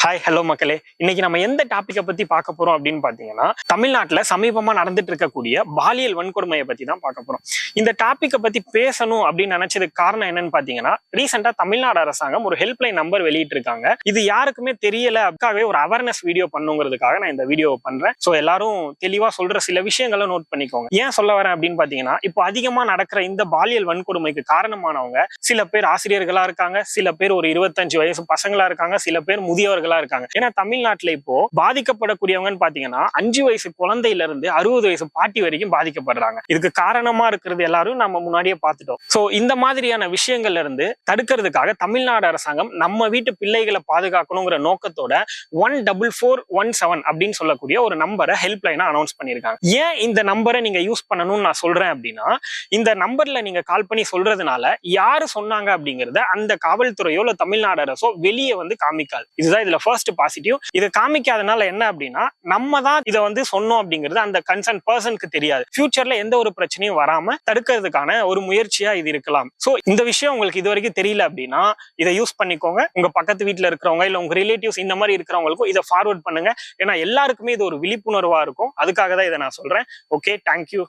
Hi hello மக்களே, இன்னைக்கு நம்ம எந்த டாபிக்கை பத்தி பார்க்க போறோம் அப்படின்னு பாத்தீங்கன்னா, தமிழ்நாட்டுல சமீபமா நடந்துட்டு இருக்கக்கூடிய பாலியல் வன்கொடுமையை பத்தி தான் பார்க்க போறோம். இந்த டாபிக்கை பத்தி பேசணும் அப்படின்னு நினைச்சதுக்கு காரணம் என்னன்னு பாத்தீங்கன்னா, ரீசெண்டா தமிழ்நாடு அரசாங்கம் ஒரு ஹெல்ப்லைன் நம்பர் வெளியிட்டு இருக்காங்க. இது யாருக்குமே தெரியல, அதுக்காகவே ஒரு அவேர்னஸ் வீடியோ பண்ணுங்கிறதுக்காக நான் இந்த வீடியோ பண்றேன். ஸோ எல்லாரும் தெளிவா சொல்ற சில விஷயங்களை நோட் பண்ணிக்கோங்க. ஏன் சொல்ல வரேன் அப்படின்னு பாத்தீங்கன்னா, இப்போ அதிகமா நடக்கிற இந்த பாலியல் வன்கொடுமைக்கு காரணமானவங்க சில பேர் ஆசிரியர்களா இருக்காங்க, சில பேர் ஒரு 25 வயசு பசங்களா இருக்காங்க, சில பேர் முதியவர்கள் இருக்காங்க. ஏன்னா தமிழ்நாட்டுல இப்போ பாதிக்கப்படக்கூடியவங்கன்னு பாத்தீங்கன்னா 5 வயசு குழந்தையில இருந்து 60 வயசு பாட்டி வரைக்கும் பாதிக்கப்படுறாங்க. இதுக்கு காரணமா இருக்கிறது எல்லாரும் நம்ம முன்னாடியே பார்த்துட்டோம். சோ இந்த மாதிரியான விஷயங்கள்ல இருந்து தடுக்கிறதுக்காக தமிழ்நாடு அரசாங்கம் நம்ம வீட்டு பிள்ளைகளை பாதுகாக்கணுங்கிற நோக்கத்தோட 14417 அப்படின்னு சொல்லக்கூடிய ஒரு நம்பரை ஹெல்ப் லைனா அனௌன்ஸ் பண்ணிருக்காங்க. ஏன் இந்த நம்பரை நீங்க யூஸ் பண்ணணும்னு நான் சொல்றேன் அப்படின்னா, இந்த நம்பர்ல நீங்க கால் பண்ணி சொல்றதுனால யாரு சொன்னாங்க அப்படிங்கறத அந்த காவல்துறையோ இல்ல தமிழ்நாடு அரசோ வெளியே வந்து காமிக்காது. இதுதான் இதுல ஃபர்ஸ்ட் பாசிட்டிவ். இதை காமிக்காதனால என்ன அப்படின்னா, நம்ம தான் இதை வந்து சொன்னோம் அப்படிங்கிறது அந்த கன்சர்ன் பர்சனுக்கு தெரியாது. ஃபியூச்சர்ல எந்த ஒரு பிரச்சனையும் வராம தடுக்கிறதுக்கான ஒரு முயற்சியா இது இருக்கலாம். சோ இந்த விஷயம் உங்களுக்கு இது வரைக்கும் தெரியல அப்படின்னா இதை யூஸ் பண்ணிக்கோங்க. உங்க பக்கத்து வீட்டுல இருக்கிறவங்க இல்ல உங்க ரிலேட்டிவ்ஸ் இந்த மாதிரி இருக்கிறவங்களுக்கும் இதை ஃபார்வர்ட் பண்ணுங்க. ஏன்னா எல்லாருக்குமே இது ஒரு விழிப்புணர்வா இருக்கும். அதுக்காக தான் இதை நான் சொல்றேன். Okay, thank you.